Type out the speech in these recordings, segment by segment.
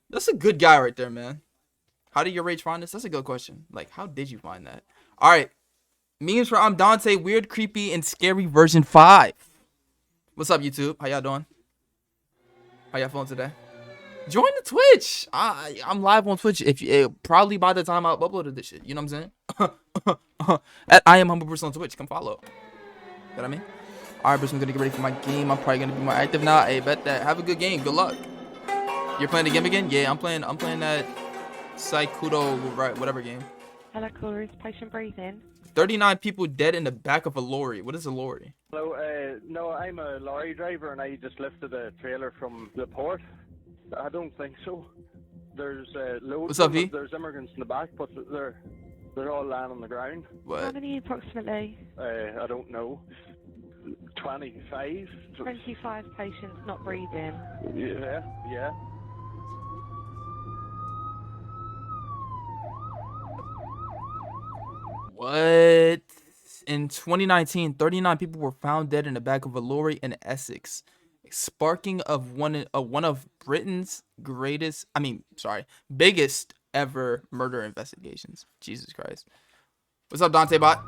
That's a good guy right there, man. How did your rage find this? That's a good question. Like, how did you find that? All right. Memes for ImDontai, weird, creepy, and scary version 5. What's up, YouTube? How y'all doing? How y'all feeling today? Join the Twitch. I'm live on Twitch. If you, probably by the time I uploaded this shit, you know what I'm saying? At I am HumbleBruce on Twitch. Come follow. You know what I mean? All right, Bruce. I'm gonna get ready for my game. I'm probably gonna be more active now. Hey, bet that. Have a good game. Good luck. You're playing the game again? Yeah, I'm playing. that Saikudo, right? Whatever game. Hello, callers. Patient breathing. 39 people dead in the back of a lorry. What is a lorry? Hello, no, I'm a lorry driver and I just lifted a trailer from the port. I don't think so. There's loads. What's up, V? There's immigrants in the back, but they're all lying on the ground. What? How many approximately? I don't know. 25. 25 patients not breathing. Yeah. What? In 2019, 39 people were found dead in the back of a lorry in Essex, sparking of one of Britain's biggest ever murder investigations. Jesus Christ. What's up, Dante Bot?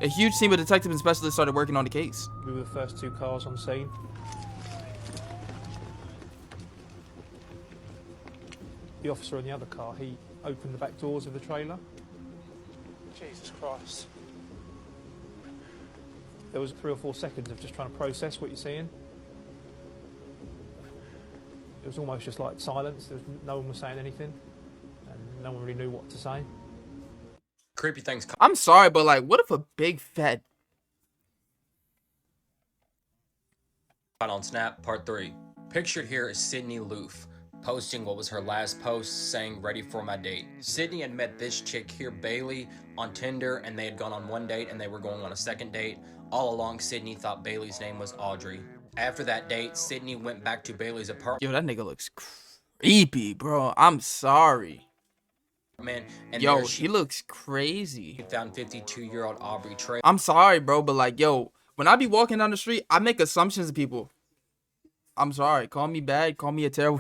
A huge team of detectives and specialists started working on the case. We were the first 2 cars on scene. The officer in the other car, he opened the back doors of the trailer. Jesus Christ. There was 3 or 4 seconds of just trying to process what you're seeing. It was almost just like silence. No one was saying anything, and no one really knew what to say. Creepy things. I'm sorry, but like, what if a big fat... On Snap, part 3. Pictured here is Sydney Loof, posting what was her last post saying ready for my date. Sydney had met this chick here, Bailey, on Tinder, and they had gone on 1 date and they were going on a 2nd date. All along, Sydney thought Bailey's name was Audrey. After that date, Sydney went back to Bailey's apartment. Yo, that nigga looks creepy, bro. I'm sorry. And yo, he looks crazy. He found 52-year-old Aubrey Trey. I'm sorry, bro, but like, yo, when I be walking down the street, I make assumptions of people. I'm sorry. Call me bad. Call me a terrible.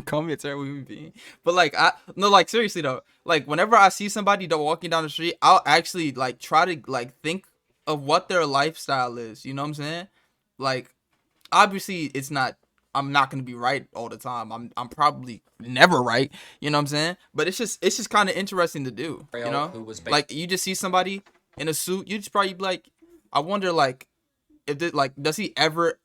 Call me a terrible human being. But like, like seriously though. Like, whenever I see somebody that walking down the street, I'll actually like try to like think of what their lifestyle is. You know what I'm saying? Like, obviously, it's not. I'm not gonna be right all the time. I'm probably never right. You know what I'm saying? But it's just kind of interesting to do. You know? Like, you just see somebody in a suit, you just probably be like, I wonder like, if this, like, does he ever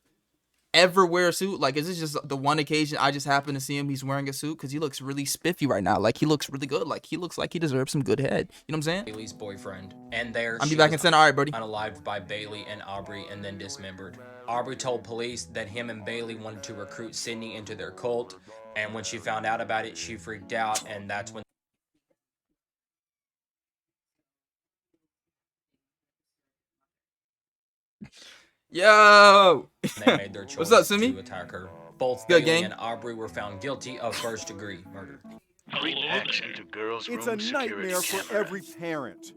wear a suit? Like, is this just the one occasion I just happen to see him, he's wearing a suit? Because he looks really spiffy right now. Like, he looks really good. Like, he looks like he deserves some good head. You know what I'm saying? Bailey's boyfriend. And there I'll be back in center. All right, buddy. Unalived by Bailey and Aubrey and then dismembered. Aubrey told police that him and Bailey wanted to recruit Sydney into their cult, and when she found out about it, she freaked out, and that's when Yo! they made their choice What's up, Simi? to attack her. Both Good Bailey gang. and Aubrey were found guilty of first-degree murder. Creep hacks into girls' It's room a security nightmare for camera. every parent.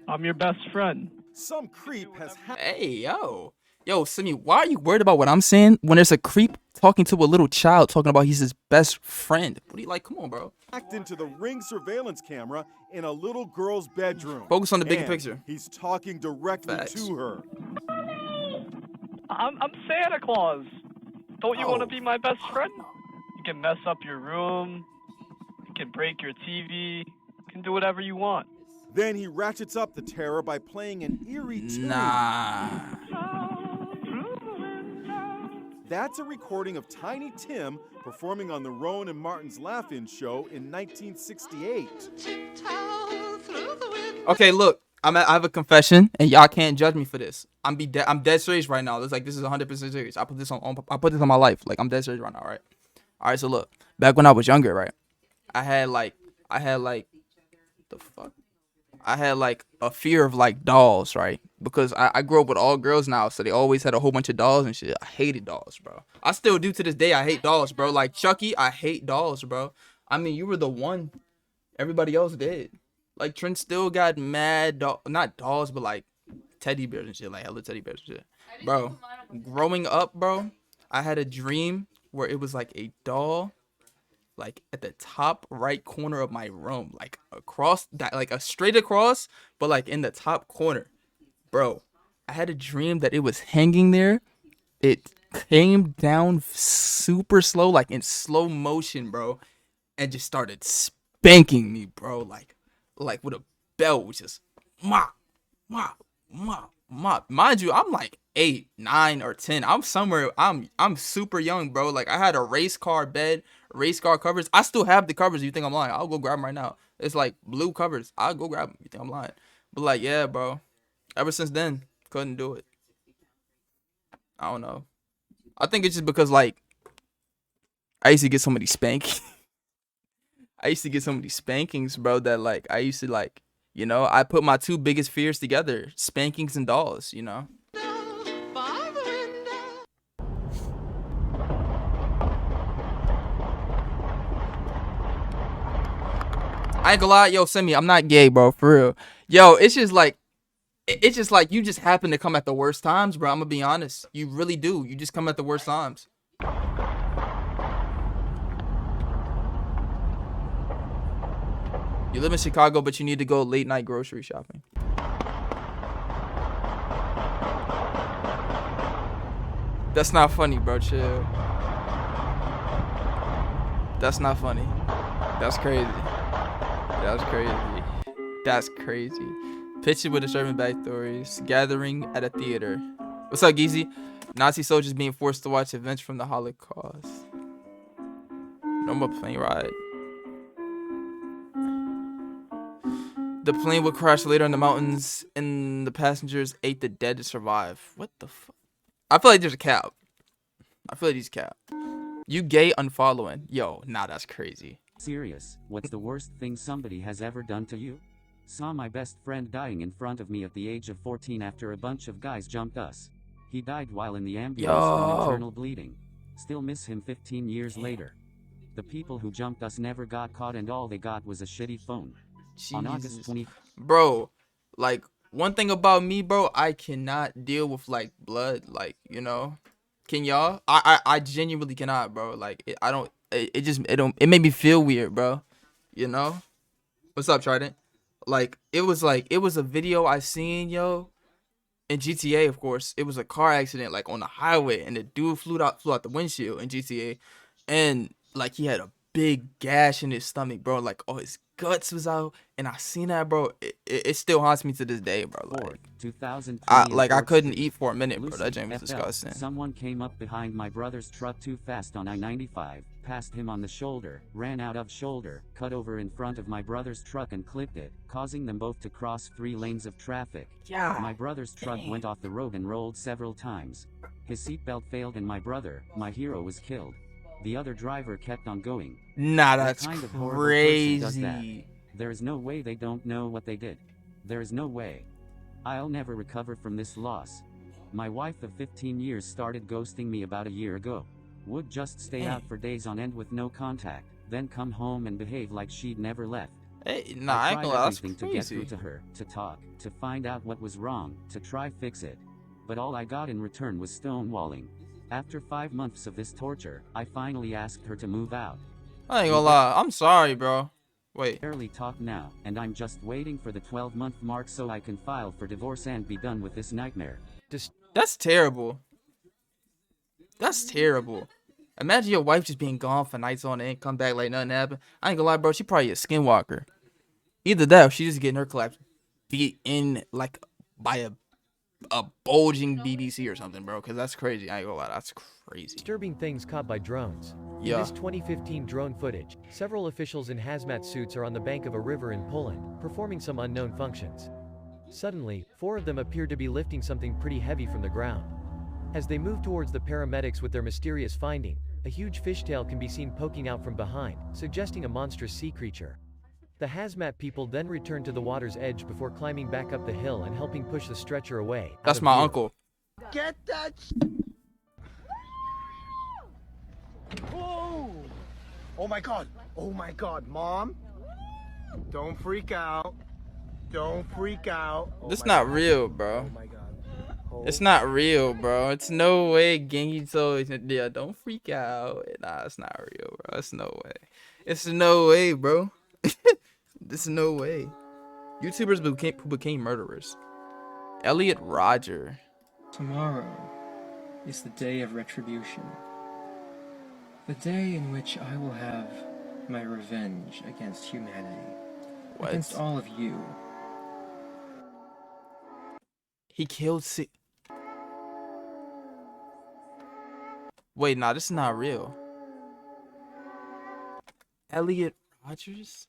I'm your best friend. Some creep has Hey, yo, Simi, why are you worried about what I'm saying when there's a creep talking to a little child talking about he's his best friend? What do you like? Come on, bro. hacked into the Ring surveillance camera in a little girl's bedroom. Focus on the bigger And picture. He's talking directly Facts. to her. I'm Santa Claus. Don't you want Oh. to be my best friend? You can mess up your room. You can break your TV. You can do whatever you want. Then he ratchets up the terror by playing an eerie tune. Nah. That's a recording of Tiny Tim performing on the Rowan and Martin's Laugh-In show in 1968. Okay, look, I have a confession, and y'all can't judge me for this. I'm dead serious right now. It's like, this is 100% serious. I put this on my life. Like, I'm dead serious right now. All right. So look, back when I was younger, right, I had like the fuck. I had like a fear of like dolls, right? Because I grew up with all girls now, so they always had a whole bunch of dolls and shit. I hated dolls, bro. I still do to this day. I hate dolls, bro. Like Chucky, I hate dolls, bro. I mean, you were the one. Everybody else did. Like, Trent still got mad not dolls, but like teddy bears and shit, like hella teddy bears and shit. Bro, growing up, bro, I had a dream where it was like a doll, like at the top right corner of my room, like across that, like a straight across, but like in the top corner, bro. I had a dream that it was hanging there. It came down super slow, like in slow motion, bro, and just started spanking me, bro, like with a belt, just ma, ma, ma, ma. Mind you, I'm like 8, 9, or 10. I'm somewhere. I'm super young, bro. Like I had a race car bed, race car covers. I still have the covers. You think I'm lying? I'll go grab them right now. It's like blue covers. I'll go grab them. You think I'm lying? But like, yeah, bro. Ever since then, couldn't do it. I don't know. I think it's just because like I used to get so many spankings. I used to get so many spankings, bro, that like I used to like, I put my two biggest fears together, spankings and dolls, I ain't gonna lie, yo, Simi, I'm not gay, bro, for real. Yo, it's just like you just happen to come at the worst times, bro. I'm gonna be honest. You really do. You just come at the worst times. You live in Chicago, but you need to go late night grocery shopping. That's not funny, bro. Chill. That's not funny. That's crazy. That's crazy. That's crazy. Picture with disturbing backstories. Gathering at a theater. What's up, Geezy? Nazi soldiers being forced to watch events from the Holocaust. Normal plane ride. The plane would crash later in the mountains, and the passengers ate the dead to survive. What the fuck? I feel like there's a cap. I feel like he's cap. You gay unfollowing. Yo, nah, that's crazy. Serious, what's the worst thing somebody has ever done to you? Saw my best friend dying in front of me at the age of 14 after a bunch of guys jumped us. He died while in the ambulance from internal bleeding. Still miss him 15 years later. The people who jumped us never got caught and all they got was a shitty phone. Jesus. On August 20th. Bro, like, one thing about me, bro, I cannot deal with, like, blood, like, Can y'all? I genuinely cannot, bro. Like, it made me feel weird, bro. What's up, Trident? Like, it was a video I seen, yo, in GTA, of course. It was a car accident, like, on the highway, and the dude flew out the windshield in GTA, and, like, he had a big gash in his stomach, bro. Like, oh, his guts was out, and I seen that, bro. It still haunts me to this day, bro. Like, 2020 I couldn't eat for a minute, bro. That jam was disgusting. Someone came up behind my brother's truck too fast on I-95, passed him on the shoulder, ran out of shoulder, cut over in front of my brother's truck and clipped it, causing them both to cross 3 lanes of traffic. Yeah. My brother's truck went off the road and rolled several times. His seatbelt failed and my brother, my hero, was killed. The other driver kept on going. Nah, that's kind of crazy. Does that. There is no way they don't know what they did. There is no way. I'll never recover from this loss. My wife of 15 years started ghosting me about a year ago. Would just stay out for days on end with no contact, then come home and behave like she'd never left. Hey, nah, I I ain't tried gonna lie, that's everything crazy. to get through to her, to talk, to find out what was wrong, to try fix it. But all I got in return was stonewalling. After 5 months of this torture, I finally asked her to move out. I ain't gonna lie, I'm sorry, bro. Wait. Barely talk now, and I'm just waiting for the 12-month mark so I can file for divorce and be done with this nightmare. That's terrible. That's terrible. Imagine your wife just being gone for nights on end, come back like nothing happened. I ain't gonna lie, bro, she probably a skinwalker. Either that or she's just getting her collapse beat in like by a bulging BBC or something, bro, because that's crazy. I ain't gonna lie, that's crazy. Disturbing things caught by drones. In this 2015 drone footage, several officials in hazmat suits are on the bank of a river in Poland, performing some unknown functions. Suddenly, 4 of them appear to be lifting something pretty heavy from the ground. As they move towards the paramedics with their mysterious finding, a huge fishtail can be seen poking out from behind, suggesting a monstrous sea creature. The hazmat people then return to the water's edge before climbing back up the hill and helping push the stretcher away. That's my uncle. Get that. Whoa! Oh my god! Oh my god, Mom! Don't freak out. Don't freak out. This not real, bro. Oh my god. It's not real, bro. It's no way Genghito. Yeah, don't freak out. Nah, it's not real, bro. It's no way. It's no way, bro. There's no way. YouTubers who became murderers. Elliot Rodger. Tomorrow is the day of retribution. The day in which I will have my revenge against humanity. What? Against all of you. He killed Wait, nah, this is not real. Elliot Rodgers?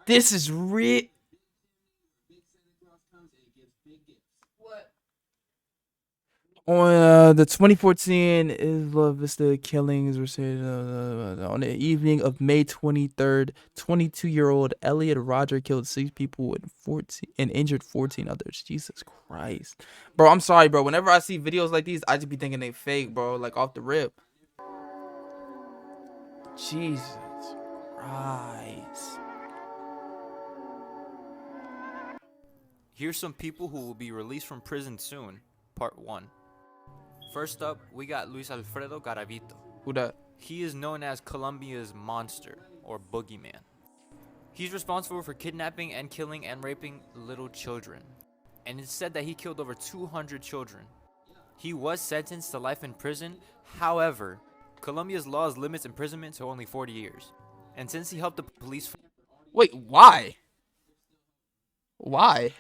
This is real. On the 2014 Isla Vista killings were said on the evening of May 23rd, 22-year-old Elliot Rodger killed 6 people and injured 14 others. Jesus Christ. Bro, I'm sorry, bro. Whenever I see videos like these, I just be thinking they fake, bro. Like, off the rip. Jesus Christ. Here's some people who will be released from prison soon. Part 1. First up, we got Luis Alfredo Garavito. Who that? He is known as Colombia's monster, or boogeyman. He's responsible for kidnapping and killing and raping little children. And it's said that he killed over 200 children. He was sentenced to life in prison. However, Colombia's laws limits imprisonment to only 40 years. And since he helped the police... Wait, why? Why?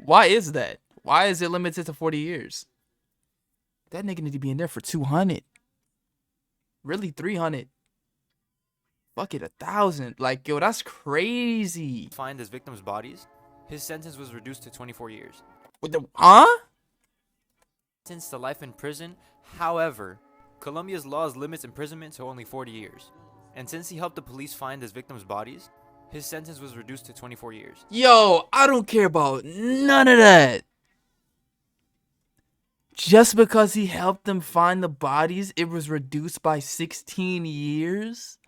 Why is that? Why is it limited to 40 years? That nigga need to be in there for 200. Really 300. Fuck it, 1,000. Like, yo, that's crazy. Find his victims' bodies. His sentence was reduced to 24 years. What the, huh? Sentenced to life in prison. However, Colombia's laws limits imprisonment to only 40 years. And since he helped the police find his victims' bodies, his sentence was reduced to 24 years. Yo, I don't care about none of that. Just because he helped them find the bodies, it was reduced by 16 years?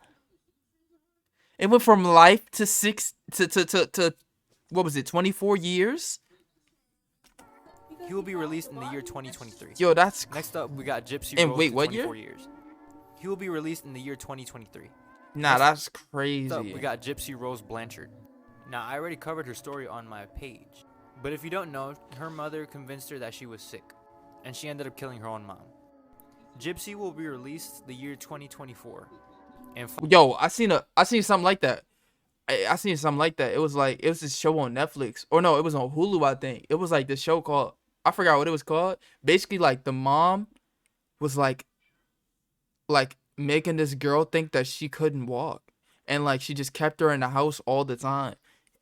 It went from life to what was it, 24 years? He will be released in the year 2023. Yo, that's... Next up, we got Gypsy And Rose wait, to what 24 year? years. He will be released in the year 2023. Nah, that's crazy. Next up, we got Gypsy Rose Blanchard. Now, I already covered her story on my page. But if you don't know, her mother convinced her that she was sick. And she ended up killing her own mom. Gypsy will be released the year 2024. And yo, I seen something like that. I seen something like that. It was this show on Netflix. Or no, it was on Hulu, I think. It was like this show called, I forgot what it was called. Basically, like, the mom was like making this girl think that she couldn't walk. And like she just kept her in the house all the time.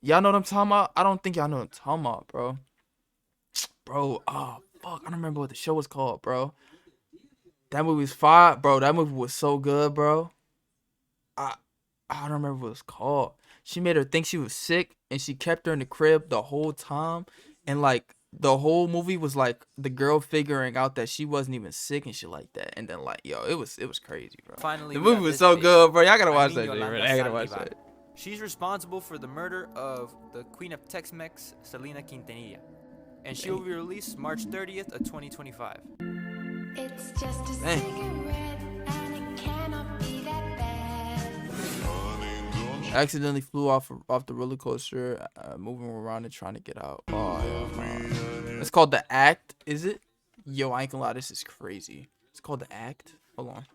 Y'all know what I'm talking about? I don't think y'all know what I'm talking about, bro. Bro, oh fuck, I don't remember what the show was called, bro. That movie was fire, bro. That movie was so good, bro. I don't remember what it was called. She made her think she was sick, and she kept her in the crib the whole time. And like the whole movie was like the girl figuring out that she wasn't even sick and shit like that. And then like, yo, it was crazy, bro. Finally, the movie was so good, bro. Y'all gotta watch that shit, Yolanda bro. I gotta watch Saldivar. that. She's responsible for the murder of the Queen of Tex-Mex, Selena Quintanilla. And she will be released March 30th of 2025. It's just a cigarette and it cannot be that bad. Accidentally flew off the roller coaster, moving around and trying to get out. Oh, hell no. It's called The Act, is it? Yo, I ain't gonna lie, this is crazy. It's called The Act. Hold on.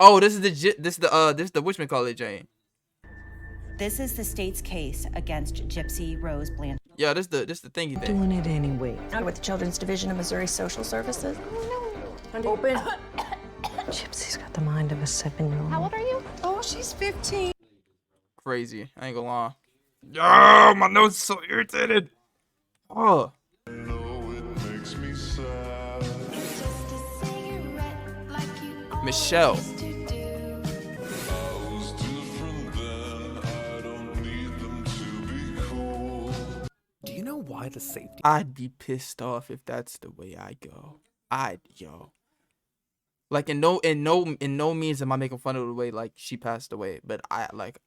Oh, this is the whatchamacallit, Jane. This is the state's case against Gypsy Rose Blanchard. Yeah, this the thingy thing. Doing it anyway. Out with the Children's Division of Missouri Social Services. Open. Gypsy's got the mind of a 7-year-old. How old are you? Oh, she's 15. Crazy. I ain't gonna lie. Oh, my nose is so irritated. Oh. Michelle. Do you know why the safety. I'd be pissed off if that's the way I go. Like in no means am I making fun of the way like she passed away, but I'd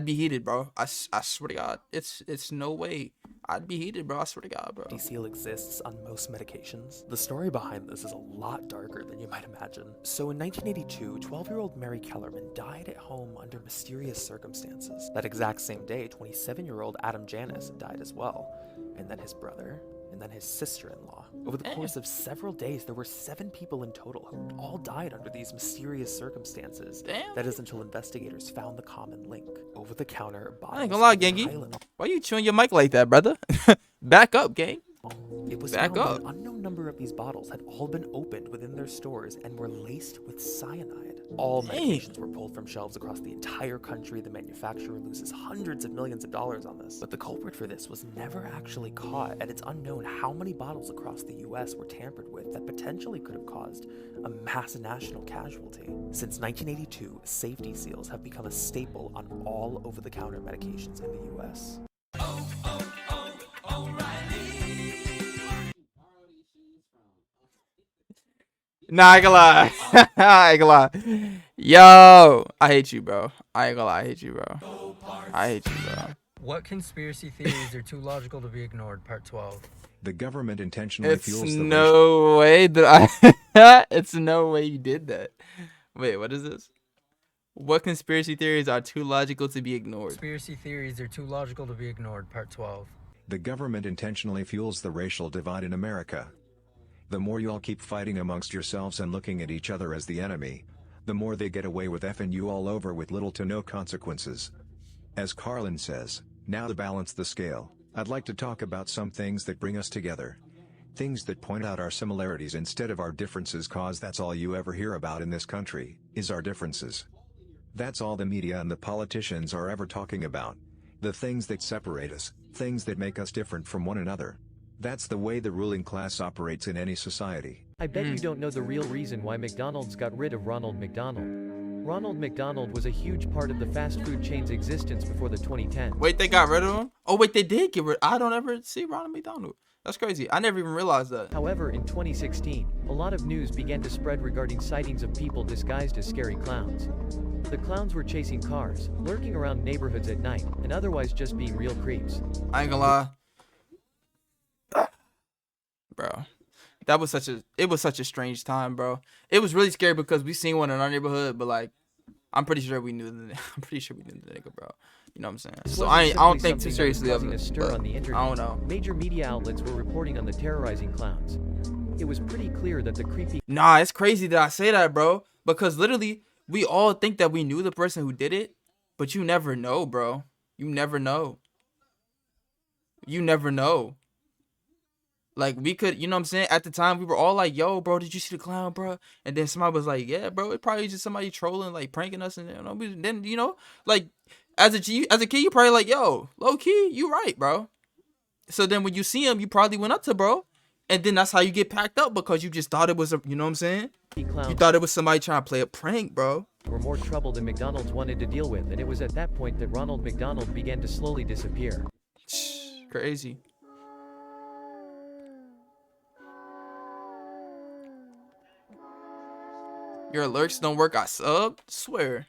be heated, bro. I swear to God, it's no way. I'd be heated, bro. I swear to God, bro. Safety seal exists on most medications. The story behind this is a lot darker than you might imagine. So in 1982, 12-year-old Mary Kellerman died at home under mysterious circumstances. That exact same day, 27-year-old Adam Janis died as well, and then his brother, and then his sister-in-law. Over the course of several days, there were 7 people in total who all died under these mysterious circumstances. Damn. That is until investigators found the common link. Over-the-counter bottles. I ain't gonna lie, Gengi. Why you chewing your mic like that, brother? Back up, gang. It was Back found up. that an unknown number of these bottles had all been opened within their stores and were laced with cyanide. All medications were pulled from shelves across the entire country. The manufacturer loses hundreds of millions of dollars on this. But the culprit for this was never actually caught, and it's unknown how many bottles across the US were tampered with that potentially could have caused a mass national casualty. Since 1982, safety seals have become a staple on all over-the-counter medications in the US. Nah, I ain't gonna lie. I ain't gonna lie. Yo, I hate you, bro. I ain't gonna lie. I hate you, bro. I hate you, bro. What conspiracy theories are too logical to be ignored? Part 12. The government intentionally It's fuels the no way that I. It's no way you did that. Wait, what is this? What conspiracy theories are too logical to be ignored? Conspiracy theories are too logical to be ignored. Part 12. The government intentionally fuels the racial divide in America. The more y'all keep fighting amongst yourselves and looking at each other as the enemy, the more they get away with effing you all over with little to no consequences. As Carlin says, now to balance the scale, I'd like to talk about some things that bring us together. Things that point out our similarities instead of our differences, cause that's all you ever hear about in this country, is our differences. That's all the media and the politicians are ever talking about. The things that separate us, things that make us different from one another. That's the way the ruling class operates in any society. I bet you don't know the real reason why McDonald's got rid of Ronald McDonald. Ronald McDonald was a huge part of the fast food chain's existence before the 2010s. Wait, they got rid of him? Oh, wait, they did get rid. I don't ever see Ronald McDonald. That's crazy. I never even realized that. However, in 2016, a lot of news began to spread regarding sightings of people disguised as scary clowns. The clowns were chasing cars, lurking around neighborhoods at night, and otherwise just being real creeps. I ain't gonna lie. Bro, that was such a strange time, bro. It was really scary because we seen one in our neighborhood, but like, I'm pretty sure we knew the nigga, bro. You know what I'm saying? So I don't think too seriously of it. On the internet. I don't know. Major media outlets were reporting on the terrorizing clowns. It was pretty clear that the creepy. Nah, it's crazy that I say that, bro. Because literally, we all think that we knew the person who did it, but you never know, bro. You never know. You never know. Like, we could, you know what I'm saying? At the time, we were all like, yo, bro, did you see the clown, bro? And then somebody was like, yeah, bro, it probably just somebody trolling, like, pranking us. And then, you know, like, as a kid, you probably like, yo, low key, you right, bro. So then when you see him, you probably went up to bro. And then that's how you get packed up, because you just thought it was, you know what I'm saying? You thought it was somebody trying to play a prank, bro. Were more trouble than McDonald's wanted to deal with. And it was at that point that Ronald McDonald began to slowly disappear. Crazy. Your alerts don't work. I subbed. Swear.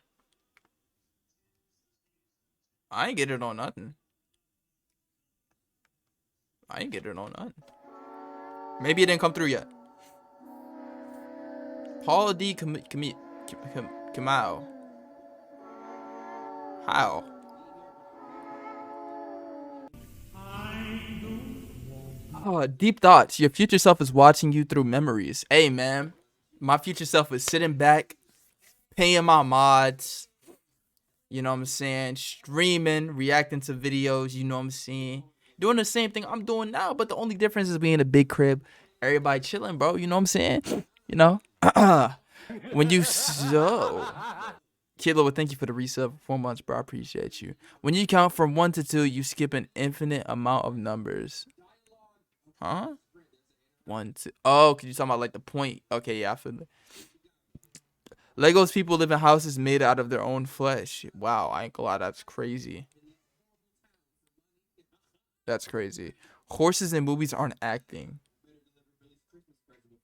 I ain't get it on nothing. Maybe it didn't come through yet. Paul D. Kamau. How? Oh, deep thoughts. Your future self is watching you through memories. Hey, man. My future self is sitting back, paying my mods, you know what I'm saying, streaming, reacting to videos, you know what I'm saying, doing the same thing I'm doing now, but the only difference is being in a big crib, everybody chilling, bro, you know what I'm saying, you know, when you, Kilo, thank you for the resub for 4 months, bro, I appreciate you. When you count from 1 to 2, you skip an infinite amount of numbers. Huh? 1, 2. Oh, could you talk about like the point? Okay, yeah, I feel it. Legos people live in houses made out of their own flesh. Wow, I ain't gonna lie, that's crazy. That's crazy. Horses in movies aren't acting.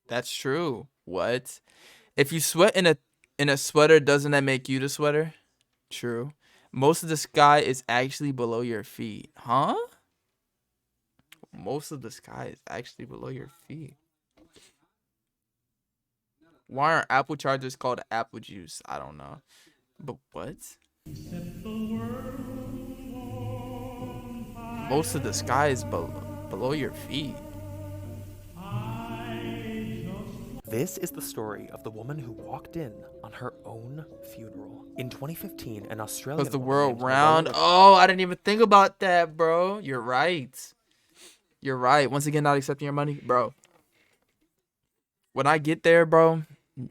That's true. What? If you sweat in a sweater, doesn't that make you the sweater? True. Most of the sky is actually below your feet. Huh? Most of the sky is actually below your feet. Why aren't apple chargers called apple juice? I don't know. But what? Most of the sky is below your feet. This is the story of the woman who walked in on her own funeral. In 2015, an Australian Because the woman world named round. Loretta- Oh, I didn't even think about that, bro. You're right. You're right. Once again, not accepting your money, bro. When I get there, bro,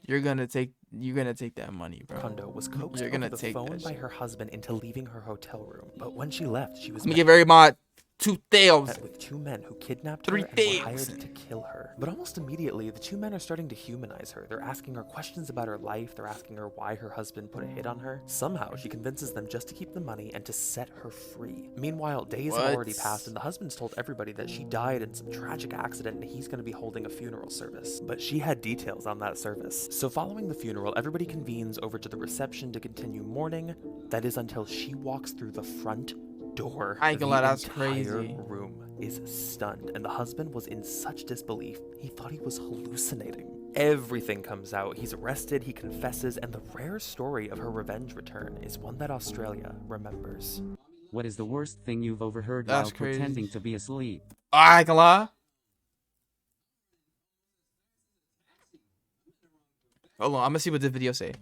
you're gonna take that money, bro. Condo was coaxed You're over gonna the take phone that by shit. her husband into leaving her hotel room. But when she left, she was Let me met get very mod 2,000. met with two men who kidnapped her and were hired 3,000. to kill her. But almost immediately, the two men are starting to humanize her. They're asking her questions about her life. They're asking her why her husband put a hit on her. Somehow, she convinces them just to keep the money and to set her free. Meanwhile, days have already passed, and the husband's told everybody that she died in some tragic accident and he's going to be holding a funeral service. But she had details on that service. So following the funeral, everybody convenes over to the reception to continue mourning. That is until she walks through the front door. I ain't gonna lie, that's The crazy. entire room is stunned, and the husband was in such disbelief, he thought he was hallucinating. Everything comes out. He's arrested, he confesses, and the rare story of her revenge return is one that Australia remembers. What is the worst thing you've overheard That's while crazy. pretending to be asleep? I ain't gonna lie. Hold on, I'm gonna see what this video say.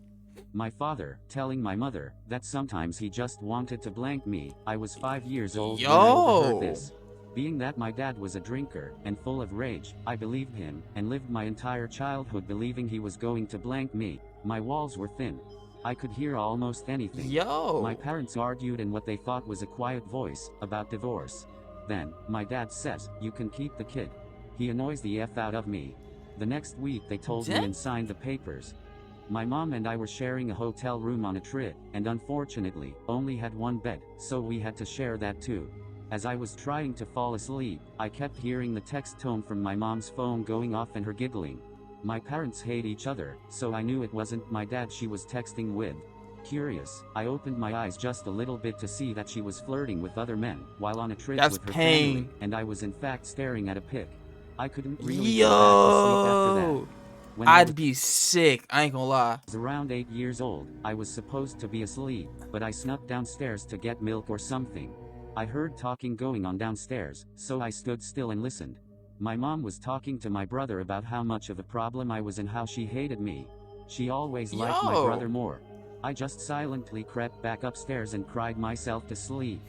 My father telling my mother that sometimes he just wanted to blank me. I was 5 years old when I overheard this. Being that my dad was a drinker and full of rage, I believed him and lived my entire childhood believing he was going to blank me. My walls were thin. I could hear almost anything. Yo. My parents argued in what they thought was a quiet voice about divorce. Then, my dad says, "You can keep the kid." He annoys the F out of me. The next week they told me and signed the papers. My mom and I were sharing a hotel room on a trip, and unfortunately, only had one bed, so we had to share that too. As I was trying to fall asleep, I kept hearing the text tone from my mom's phone going off and her giggling. My parents hate each other, so I knew it wasn't my dad she was texting with. Curious, I opened my eyes just a little bit to see that she was flirting with other men, while on a trip That's with her pain. family, and I was in fact staring at a pic. I couldn't really go back to sleep after that. When I I'd be sick. I ain't gonna lie. was around 8 years old, I was supposed to be asleep, but I snuck downstairs to get milk or something. I heard talking going on downstairs, so I stood still and listened. My mom was talking to my brother about how much of a problem I was and how she hated me. She always liked my Yo. brother more. I just silently crept back upstairs and cried myself to sleep.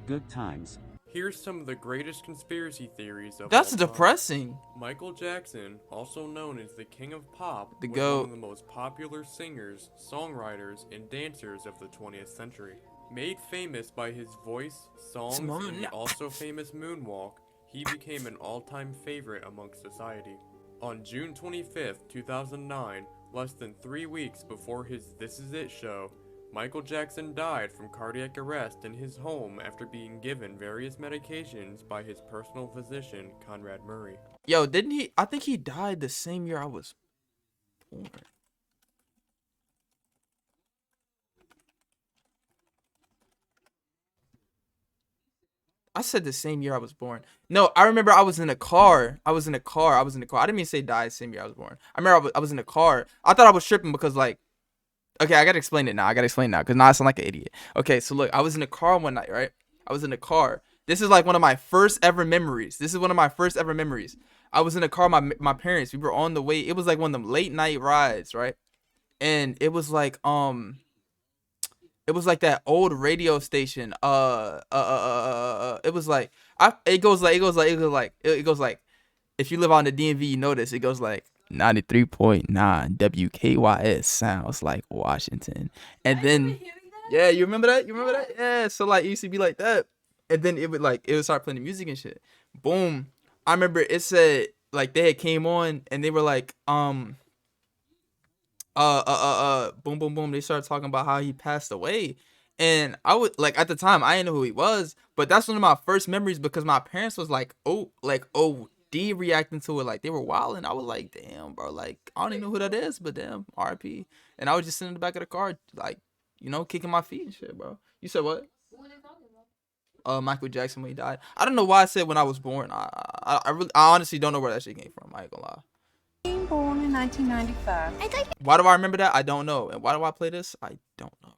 Good times. Here's some of the greatest conspiracy theories of That's all time. depressing. Michael Jackson, also known as the King of Pop, The was GOAT. one of the most popular singers, songwriters, and dancers of the 20th century. Made famous by his voice, songs, and the also famous moonwalk, he became an all-time favorite amongst society. On June 25th, 2009, less than 3 weeks before his This Is It show, Michael Jackson died from cardiac arrest in his home after being given various medications by his personal physician, Conrad Murray. Yo, didn't he? I think he died the same year I was born. I said the same year I was born. No, I remember I was in a car. I didn't mean to say died the same year I was born. I remember I was in a car. I thought I was tripping because, like, okay, I gotta explain it now. Because now I sound like an idiot. Okay, so look, I was in a car one night, right? I was in a car. This is like one of my first ever memories. I was in a car, my parents, we were on the way. It was like one of them late night rides, right? And it was like that old radio station. It was like it goes like if you live on the DMV, you know this. It goes like 93.9 WKYS sounds like Washington. And then yeah, you remember that? Yeah, so like it used to be like that. And then it would start playing the music and shit. Boom. I remember it said like they had came on and they were like boom boom boom, they started talking about how he passed away. And I would like at the time I didn't know who he was, but that's one of my first memories because my parents was like, OD reacting to it, like they were wild, and I was like, damn, bro, like I don't even know who that is, but damn, RP. And I was just sitting in the back of the car, like, you know, kicking my feet and shit, bro. You said what? Michael Jackson when he died. I don't know why I said when I was born. I honestly don't know where that shit came from. I ain't gonna lie. Born in 1995. Why do I remember that? I don't know. And why do I play this? I don't know.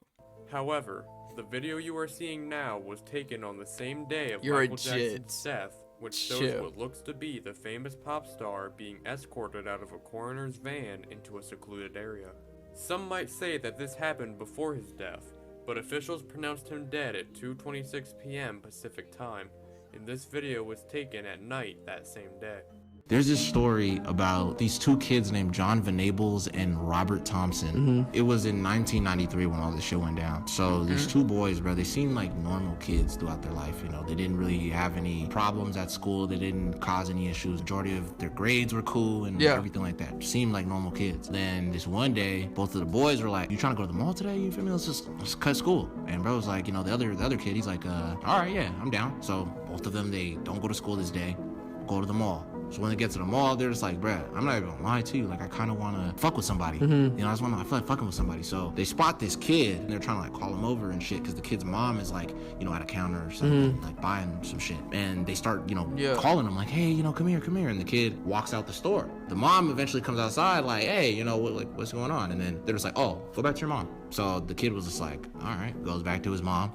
However, the video you are seeing now was taken on the same day of You're Michael legit. Jackson's death, which shows Chill. what looks to be the famous pop star being escorted out of a coroner's van into a secluded area. Some might say that this happened before his death, but officials pronounced him dead at 2:26 p.m. Pacific time, and this video was taken at night that same day. There's this story about these two kids named John Venables and Robert Thompson. It was in 1993 when all this shit went down. So these two boys, bro, they seemed like normal kids throughout their life. You know, they didn't really have any problems at school. They didn't cause any issues. Majority of their grades were cool and everything like that. Seemed like normal kids. Then this one day, both of the boys were like, "You trying to go to the mall today? You feel me? Let's cut school." And bro was like, you know, the other kid, he's like, all right, yeah, I'm down. So both of them, they don't go to school this day, go to the mall. So when they get to the mall, they're just like, bruh, I'm not even gonna lie to you. Like, I kind of want to fuck with somebody. You know, I feel like fucking with somebody. So they spot this kid, and they're trying to, like, call him over and shit, because the kid's mom is, like, you know, at a counter or something, like, buying some shit. And they start, you know, calling him, like, hey, you know, come here. And the kid walks out the store. The mom eventually comes outside, like, hey, you know, what's going on? And then they're just like, oh, go back to your mom. So the kid was just like, all right, goes back to his mom.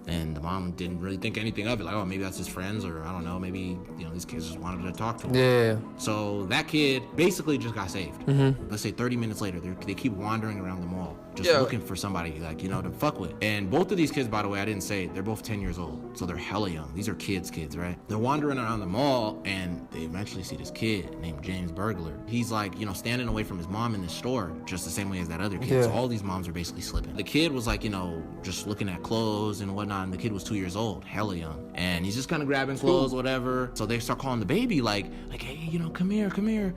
And the mom didn't really think anything of it. Like, oh, maybe that's his friends, or I don't know, maybe, you know, these kids just wanted to talk to him. Yeah. So that kid basically just got saved. Let's say 30 minutes later, they keep wandering around the mall, just looking for somebody, like, you know, to fuck with. And both of these kids, by the way, I didn't say, they're both 10 years old. So they're hella young. These are kids, right? They're wandering around the mall, and they eventually see this kid named James Burglar. He's like, you know, standing away from his mom in the store, just the same way as that other kid. So all these moms are basically slipping. The kid was like, you know, just looking at clothes and whatnot, and the kid was 2 years old, hella young. And he's just kind of grabbing clothes, whatever. So they start calling the baby, like, hey, you know, come here.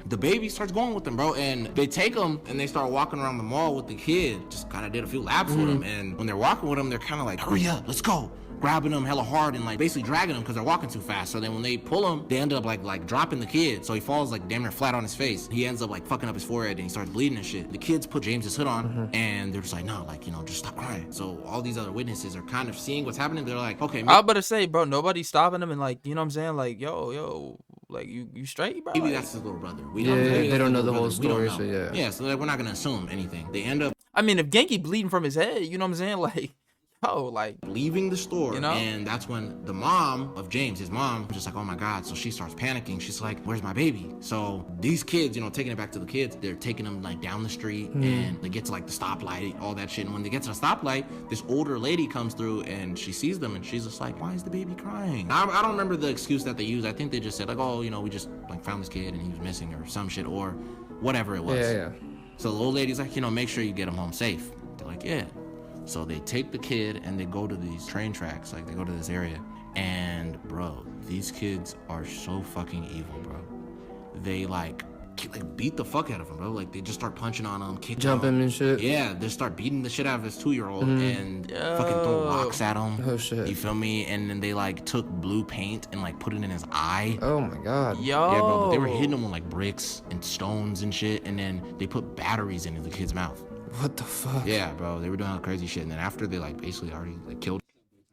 The baby starts going with them, bro. And they take him, and they start walking around the mall with the kid. Just kind of did a few laps with him. And when they're walking with him, they're kind of like, hurry up, let's go. Grabbing him hella hard and like basically dragging him because they're walking too fast. So then when they pull him, they end up like dropping the kid. So he falls like damn near flat on his face. He ends up like fucking up his forehead, and he starts bleeding and shit. The kids put James's hood on, and they're just like, no, like, you know, just stop crying. So all these other witnesses are kind of seeing what's happening. They're like, okay, I was about to say, bro, nobody's stopping him, and like, you know what I'm saying? Like, yo, like you straight, bro? maybe that's his little brother. We They don't know the whole We don't story, so know. yeah. So like, we're not gonna assume anything. They end up, I mean, if Genki bleeding from his head, you know what I'm saying? Like, yo, like leaving the store, you know? And that's when the mom of James, his mom, was just like, oh my God. So she starts panicking. She's like, where's my baby? So these kids, you know, taking it back to the kids, they're taking them like down the street, and they get to like the stoplight, all that shit. And when they get to the stoplight, this older lady comes through, and she sees them, and she's just like, why is the baby crying? I don't remember the excuse that they used. I think they just said like, oh, you know, we just like found this kid and he was missing, or some shit, or whatever it was. Yeah. So the old lady's like, you know, make sure you get him home safe. They're like, yeah. So they take the kid and they go to these train tracks, like they go to this area. And bro, these kids are so fucking evil, bro. They like beat the fuck out of him, bro. Like they just start punching on him, kicking Jump him and shit. Yeah, they start beating the shit out of his 2-year-old and fucking throw rocks at him. Oh shit. You feel me? And then they like took blue paint and like put it in his eye. Oh my God. Yo. Yeah, bro. But they were hitting him with like bricks and stones and shit. And then they put batteries into the kid's mouth. What the fuck? Yeah, bro. They were doing all crazy shit. And then after they like basically already like killed.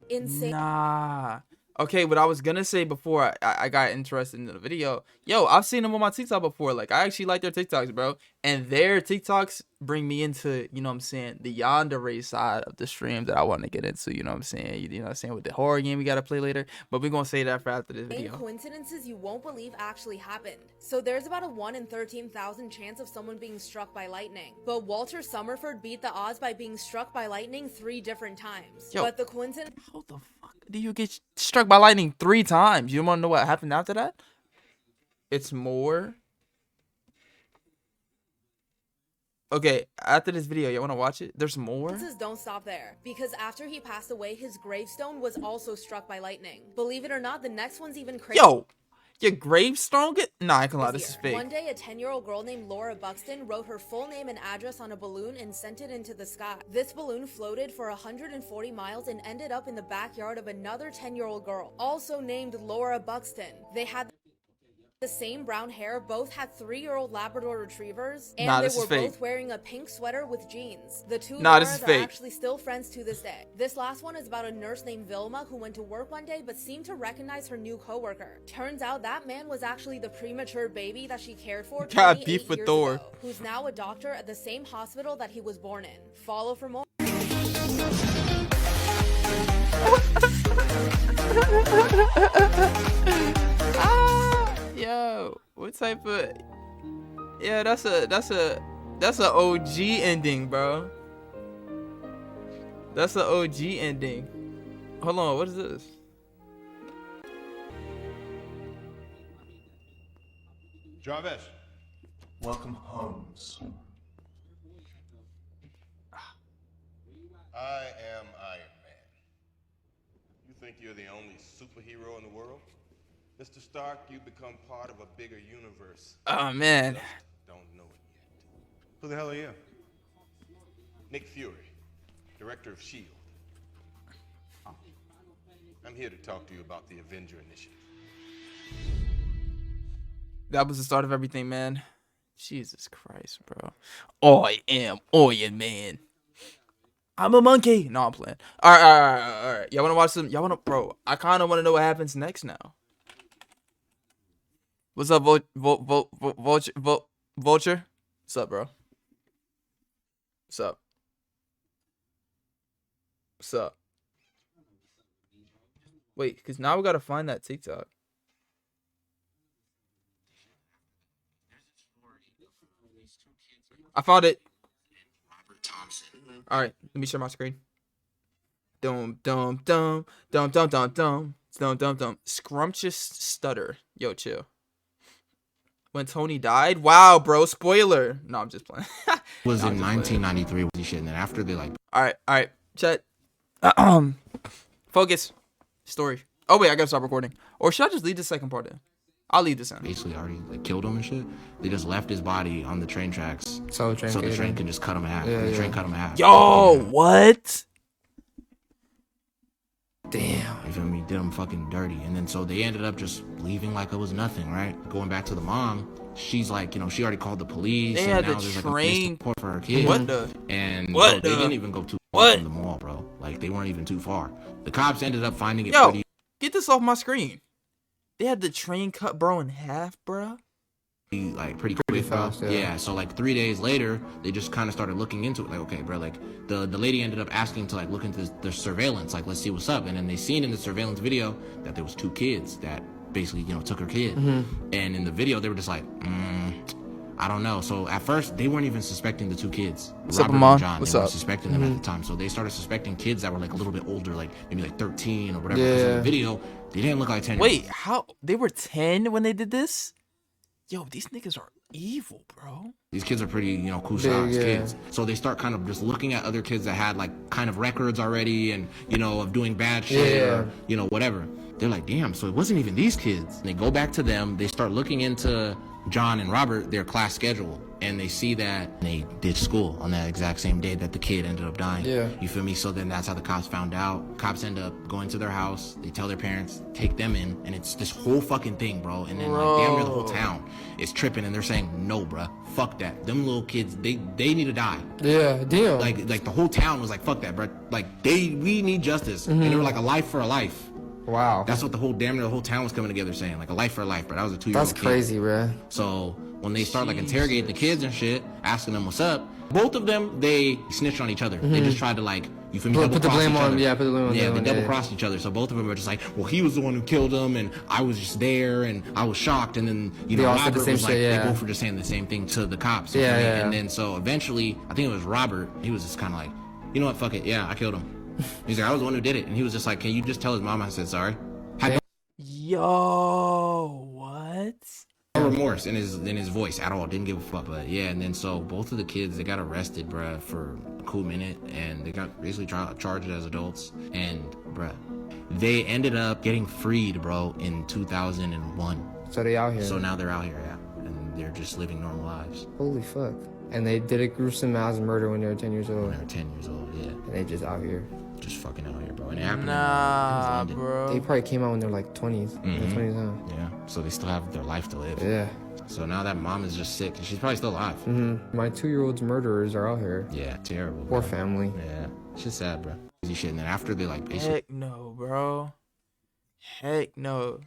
Insane. Nah. Okay, what I was gonna say before I got interested in the video, yo, I've seen them on my TikTok before. Like, I actually like their TikToks, bro. And their TikToks bring me into, you know what I'm saying, the yandere side of the stream that I want to get into, you know what I'm saying? You know what I'm saying, with the horror game we gotta play later. But we're gonna say that for after this video. Coincidences you won't believe actually happened. So there's about a 1 in 13,000 chance of someone being struck by lightning. But Walter Summerford beat the odds by being struck by lightning 3 different times. Yo, but the coincidence... How the fuck do you get struck by lightning 3 times? You wanna know what happened after that? It's more. Okay, after this video, you wanna watch it? There's more? Don't stop there, because after he passed away, his gravestone was also struck by lightning. Believe it or not, the next one's even crazy. Your gravestone get? Nah, I can lie. this This is year. fake. One day, a 10-year-old girl named Laura Buxton wrote her full name and address on a balloon and sent it into the sky. This balloon floated for 140 miles and ended up in the backyard of another 10-year-old girl, also named Laura Buxton. They had the same brown hair, both had 3-year-old Labrador retrievers, and Nah, they this were is fake. both wearing a pink sweater with jeans. The two Nah, this Lauras is are fake. actually still friends to this day. This last one is about a nurse named Vilma who went to work one day but seemed to recognize her new coworker. Turns out that man was actually the premature baby that she cared for Got 28 beef with years Thor. ago, who's now a doctor at the same hospital that he was born in. Follow for more. Yo, what type of? Yeah, that's a OG ending, bro. That's an OG ending. Hold on, what is this? Jarvis, welcome Holmes. I am Iron Man. You think you're the only superhero in the world? Mr. Stark, you become part of a bigger universe. Oh man. Just don't know it yet. Who the hell are you? Nick Fury, director of S.H.I.E.L.D. I'm here to talk to you about the Avenger Initiative. That was the start of everything, man. Jesus Christ, bro. I am Iron Man. I'm a monkey. No, I'm playing. All right. Y'all wanna watch some? Y'all wanna, bro? I kind of want to know what happens next now. What's up, Vulture? What's up, bro? What's up? What's up? Wait, because now we gotta find that TikTok. I found it. All right, let me share my screen. Dum. Scrumptious stutter. Yo, chill. When Tony died? Wow, bro. Spoiler. No, I'm just playing. Was in 1993 with shit, and then after they like. All right. Chat. Focus. Story. Oh wait, I gotta stop recording. Or should I just leave the second part in? I'll leave this in. Basically already like killed him and shit. They just left his body on the train tracks so the train can just cut him in half. Yeah, the train cut him in half. Yo, what? Damn. You feel me? Did him fucking dirty. And then so they ended up just leaving like it was nothing, right? Going back to the mom, she's like, you know, she already called the police. They and had now the there's train. like a police report for her kid. What the? And What bro, the? they didn't even go too far from the mall, bro. Like they weren't even too far. The cops ended up finding it Yo, pretty. get this off my screen. They had the train cut bro in half, bro. Like pretty quick, fast, bro. Yeah. So like 3 days later, they just kind of started looking into it. Like, okay, bro, like the lady ended up asking to like look into the surveillance, like let's see what's up. And then they seen in the surveillance video that there was 2 kids that basically, you know, took her kid. And in the video, they were just like, I don't know. So at first, they weren't even suspecting the 2 kids, What's up, Robert Amon? and John. What's They weren't up? suspecting them at the time. So they started suspecting kids that were like a little bit older, like maybe like 13 or whatever. Because in the video, they didn't look like 10. Wait, how? They were 10 when they did this? Yo, these niggas are evil, bro. These kids are pretty, you know, cool shots Yeah. kids. So they start kind of just looking at other kids that had like kind of records already and, you know, of doing bad shit or, you know, whatever. They're like, damn, so it wasn't even these kids. And they go back to them. They start looking into John and Robert, their class schedule. And they see that they ditched school on that exact same day that the kid ended up dying. Yeah. You feel me? So then that's how the cops found out. Cops end up going to their house. They tell their parents, take them in. And it's this whole fucking thing, bro. And then like damn near the whole town is tripping. And they're saying, no, bro. Fuck that. Them little kids, they need to die. Yeah, damn. Like the whole town was like, fuck that, bro. Like we need justice. And they were like a life for a life. Wow. That's what the whole town was coming together saying. Like a life for a life, bro. That was a 2-year-old That's kid. crazy, bro. So when they start like interrogating the kids and shit, asking them what's up, both of them, they snitched on each other. They just tried to like, you feel me, Put the double-cross blame each on, other. yeah, put the blame on Yeah, them, they yeah. double-crossed each other. So both of them are just like, well, he was the one who killed him, and I was just there, and I was shocked. And then, you They know, all said the Robert same was like, shit, yeah. they both were just saying the same thing to the cops. you Yeah, feel me? yeah. And then so eventually, I think it was Robert, he was just kind of like, you know what, fuck it, yeah, I killed him. He's like, I was the one who did it. And he was just like, can you just tell his mom I said sorry? Yo, what? No remorse in his voice at all. Didn't give a fuck. But yeah, and then so both of the kids, they got arrested, bruh, for a cool minute, and they got basically charged as adults. And bruh, they ended up getting freed, bro, in 2001. So they out here. So now they're out here, yeah, and they're just living normal lives. Holy fuck. And they did a gruesome mass murder when they were 10 years old. When they were 10 years old, yeah. And they just out here. Just fucking out here, bro. And it happened Nah, in bro. They probably came out when they're like 20s. In their 20s, huh? Yeah, so they still have their life to live. Yeah. So now that mom is just sick, and she's probably still alive. My 2-year-old's murderers are out here. Yeah, terrible. Poor bro. family. Yeah, it's just sad, bro. Crazy shit, and then after they like basically. Heck no, bro. Heck no.